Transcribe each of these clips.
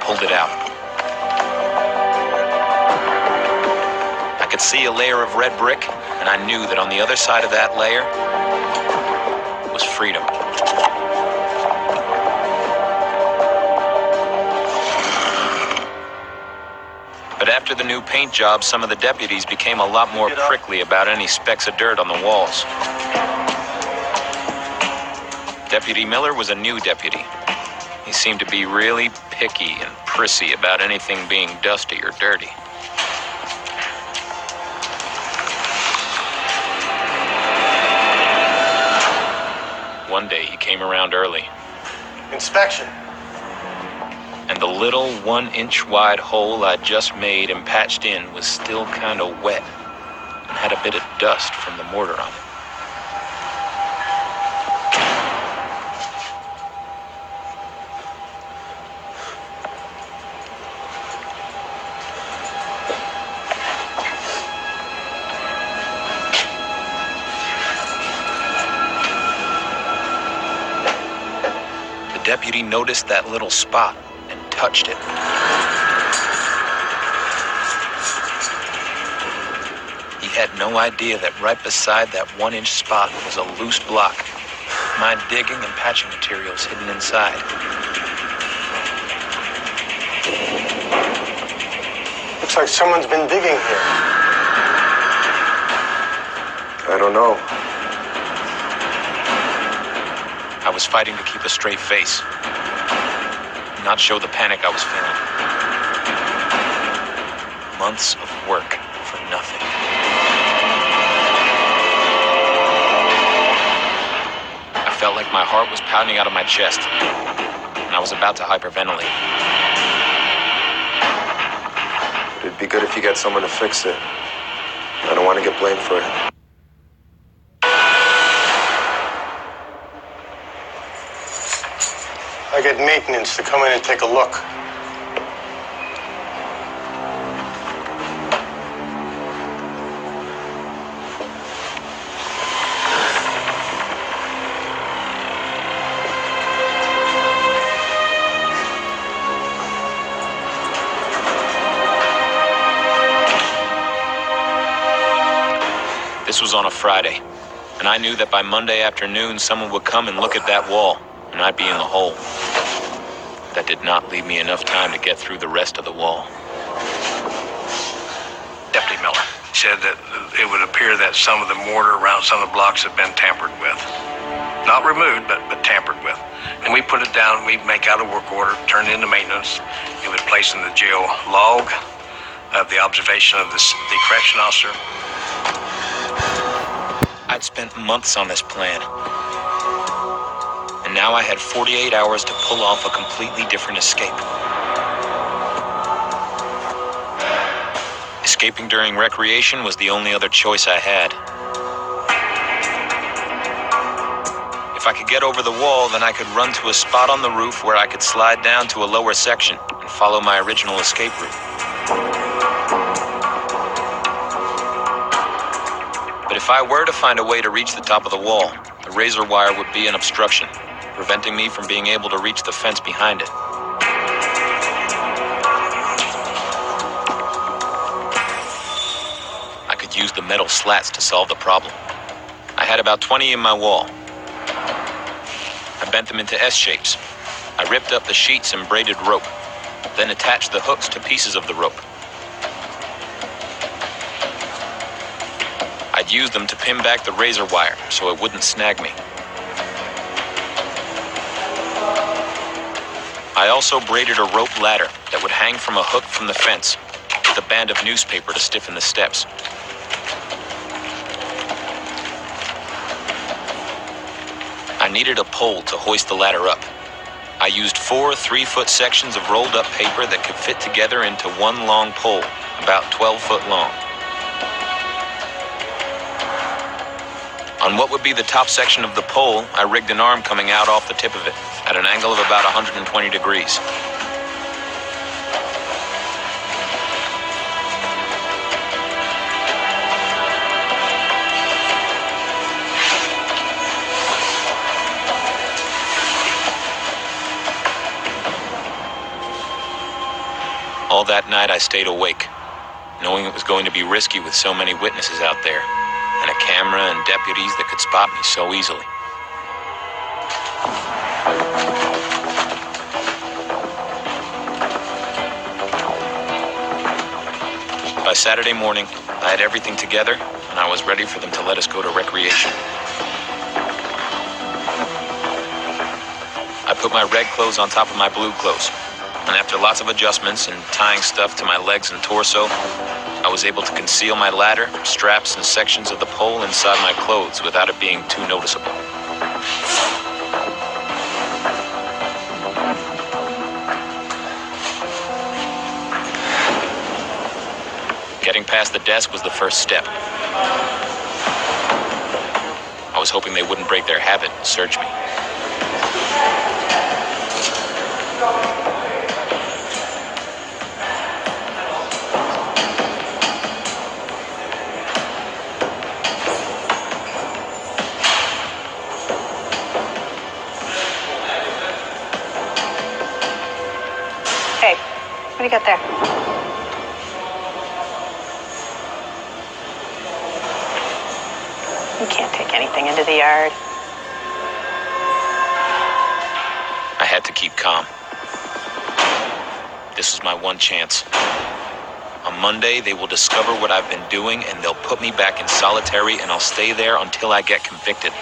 pulled it out. I could see a layer of red brick, and I knew that on the other side of that layer was freedom. But after the new paint job, some of the deputies became a lot more prickly about any specks of dirt on the walls. Deputy Miller was a new deputy. He seemed to be really picky and prissy about anything being dusty or dirty. One day he came around early. Inspection. And the little 1-inch wide hole I'd just made and patched in was still kind of wet and had a bit of dust from the mortar on it. The deputy noticed that little spot and touched it. He had no idea that right beside that 1-inch spot was a loose block, my digging and patching materials hidden inside. Looks like someone's been digging here. I don't know. I was fighting to keep a straight face, not show the panic I was feeling. Months of work for nothing. I felt like my heart was pounding out of my chest, and I was about to hyperventilate. It'd be good if you got someone to fix it. I don't want to get blamed for it. I get maintenance to come in and take a look. This was on a Friday, and I knew that by Monday afternoon someone would come and look at that wall, and I'd be in the hole. That did not leave me enough time to get through the rest of the wall. Deputy Miller said that it would appear that some of the mortar around some of the blocks had been tampered with. Not removed, but tampered with. And we put it down, we make out a work order, turn it into maintenance. It was placed in the jail log of the observation of the correction officer. I'd spent months on this plan. And now I had 48 hours to pull off a completely different escape. Escaping during recreation was the only other choice I had. If I could get over the wall, then I could run to a spot on the roof where I could slide down to a lower section and follow my original escape route. But if I were to find a way to reach the top of the wall, the razor wire would be an obstruction, preventing me from being able to reach the fence behind it. I could use the metal slats to solve the problem. I had about 20 in my wall. I bent them into S shapes. I ripped up the sheets and braided rope, then attached the hooks to pieces of the rope. I'd use them to pin back the razor wire so it wouldn't snag me. I also braided a rope ladder that would hang from a hook from the fence, with a band of newspaper to stiffen the steps. I needed a pole to hoist the ladder up. I used 4 3-foot sections of rolled up paper that could fit together into one long pole, about 12 foot long. On what would be the top section of the pole, I rigged an arm coming out off the tip of it, at an angle of about 120 degrees. All that night I stayed awake, knowing it was going to be risky with so many witnesses out there, and a camera and deputies that could spot me so easily. By Saturday morning, I had everything together, and I was ready for them to let us go to recreation. I put my red clothes on top of my blue clothes, and after lots of adjustments and tying stuff to my legs and torso, I was able to conceal my ladder, straps, and sections of the pole inside my clothes without it being too noticeable. Getting past the desk was the first step. I was hoping they wouldn't break their habit and search me. Hey, what do you got there? You can't take anything into the yard. I had to keep calm. This was my one chance. On Monday, they will discover what I've been doing, and they'll put me back in solitary, and I'll stay there until I get convicted.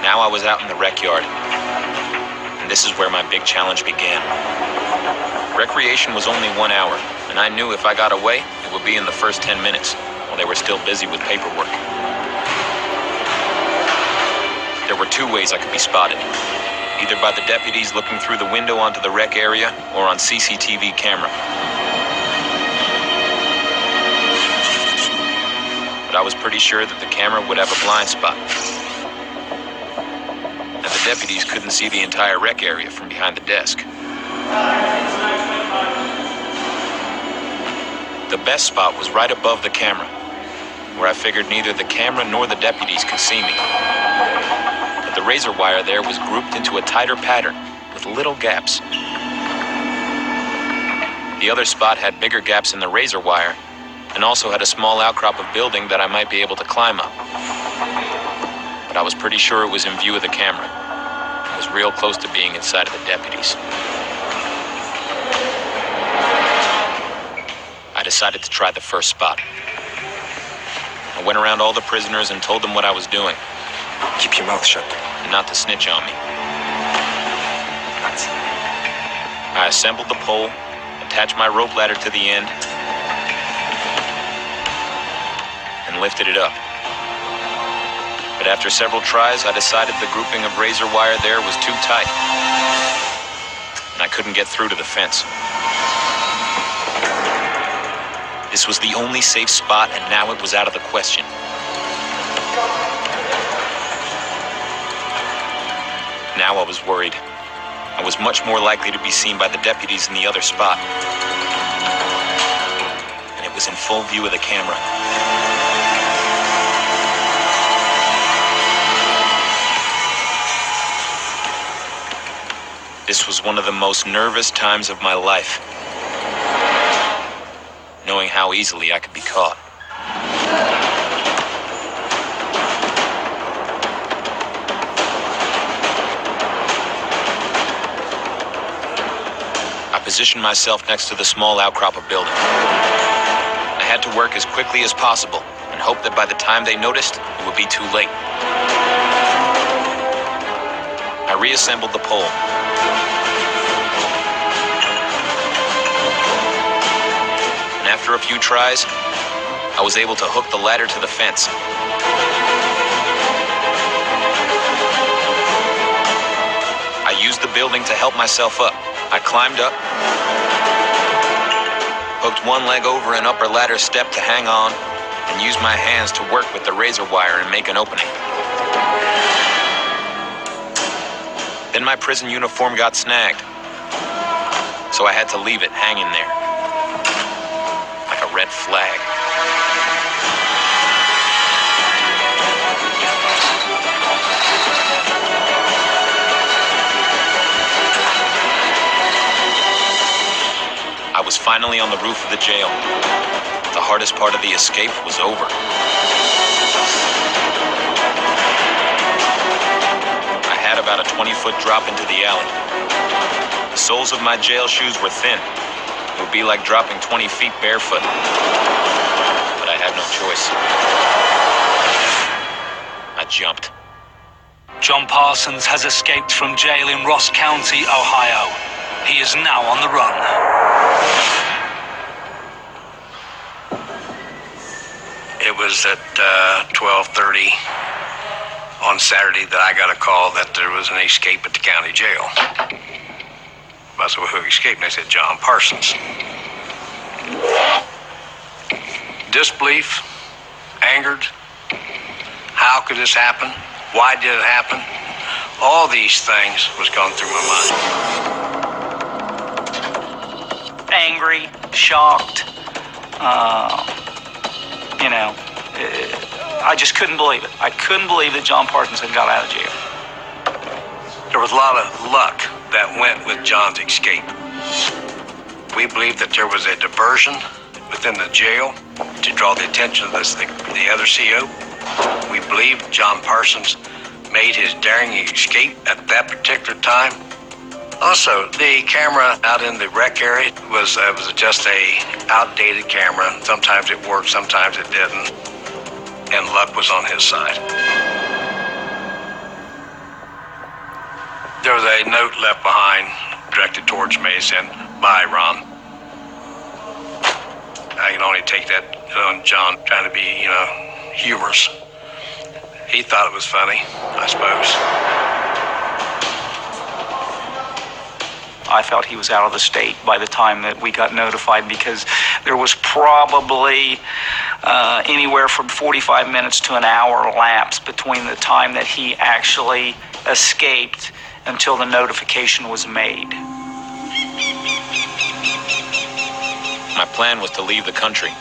Now I was out in the rec yard, and this is where my big challenge began. Recreation was only 1 hour, and I knew if I got away, it would be in the first 10 minutes, while they were still busy with paperwork. There were two ways I could be spotted, either by the deputies looking through the window onto the rec area or on CCTV camera. But I was pretty sure that the camera would have a blind spot. And the deputies couldn't see the entire rec area from behind the desk. The best spot was right above the camera, where I figured neither the camera nor the deputies could see me. But the razor wire there was grouped into a tighter pattern with little gaps. The other spot had bigger gaps in the razor wire and also had a small outcrop of building that I might be able to climb up. But I was pretty sure it was in view of the camera. It was real close to being inside of the deputies. I decided to try the first spot. I went around all the prisoners and told them what I was doing. Keep your mouth shut. And not to snitch on me. I assembled the pole, attached my rope ladder to the end, and lifted it up. But after several tries, I decided the grouping of razor wire there was too tight, and I couldn't get through to the fence. This was the only safe spot, and now it was out of the question. Now I was worried. I was much more likely to be seen by the deputies in the other spot. And it was in full view of the camera. This was one of the most nervous times of my life, knowing how easily I could be caught. I positioned myself next to the small outcrop of building. I had to work as quickly as possible and hope that by the time they noticed, it would be too late. I reassembled the pole. And after a few tries, I was able to hook the ladder to the fence. I used the building to help myself up. I climbed up, hooked one leg over an upper ladder step to hang on, and used my hands to work with the razor wire and make an opening. Then my prison uniform got snagged, so I had to leave it hanging there, like a red flag. I was finally on the roof of the jail. The hardest part of the escape was over. I had about a 20-foot drop into the alley. The soles of my jail shoes were thin. It would be like dropping 20 feet barefoot. But I had no choice. I jumped. John Parsons has escaped from jail in Ross County, Ohio. He is now on the run. It was at 12:30 on Saturday that I got a call that there was an escape at the county jail. I said, well, who escaped? And they said, John Parsons. Disbelief, angered. How could this happen? Why did it happen? All these things was going through my mind. Angry, shocked, I just couldn't believe it. I couldn't believe that John Parsons had got out of jail. There was a lot of luck that went with John's escape. We believe that there was a diversion within the jail to draw the attention of the other CO. We believe John Parsons made his daring escape at that particular time. Also, the camera out in the rec area was just a outdated camera. Sometimes it worked, sometimes it didn't. And luck was on his side. There was a note left behind, directed towards me, saying, "Bye, Ron." I can only take that on John trying to be, humorous. He thought it was funny, I suppose. I felt he was out of the state by the time that we got notified, because there was probably anywhere from 45 minutes to an hour lapse between the time that he actually escaped until the notification was made. My plan was to leave the country,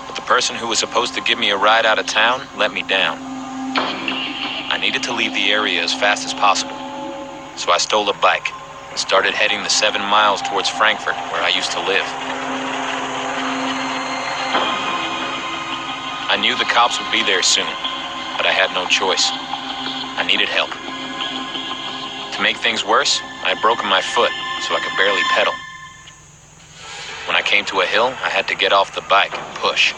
but the person who was supposed to give me a ride out of town let me down. I needed to leave the area as fast as possible, so I stole a bike and started heading the 7 miles towards Frankfort, where I used to live. I knew the cops would be there soon, but I had no choice. I needed help. To make things worse, I had broken my foot, so I could barely pedal. When I came to a hill, I had to get off the bike and push.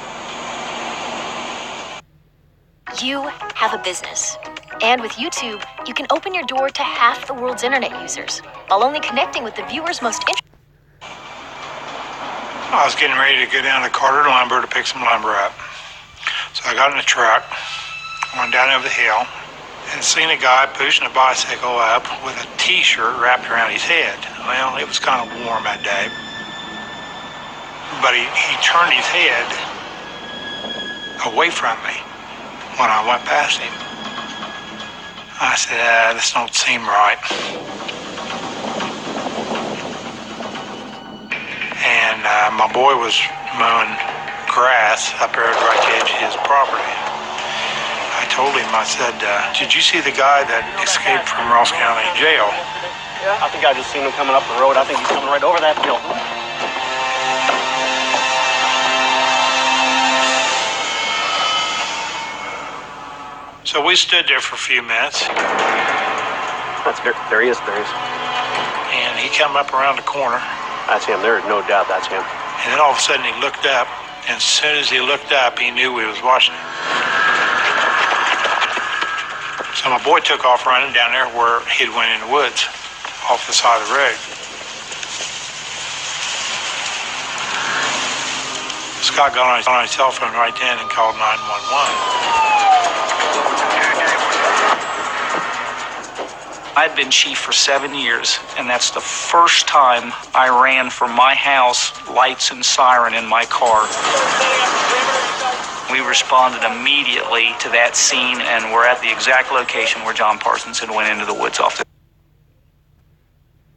You have a business. And with YouTube, you can open your door to half the world's internet users, while only connecting with the viewers most interested. I was getting ready to go down to Carter Lumber to pick some lumber up. So I got in the truck, went down over the hill, and seen a guy pushing a bicycle up with a t-shirt wrapped around his head. Well, it was kind of warm that day. But he turned his head away from me when I went past him. I said, this don't seem right. And my boy was mowing grass up there right at the edge of his property. I told him, I said, did you see the guy that escaped from Ross County Jail? Yeah, I think I just seen him coming up the road. I think he's coming right over that hill. So we stood there for a few minutes. There he is. And he come up around the corner. That's him. There is no doubt that's him. And then all of a sudden he looked up. And as soon as he looked up, he knew we was watching him. So my boy took off running down there where he'd went in the woods, off the side of the road. Scott got on his cell phone right then and called 911. I'd been chief for 7 years, and that's the first time I ran from my house, lights and siren in my car. responded immediately to that scene, and we're at the exact location where John Parsons had went into the woods off the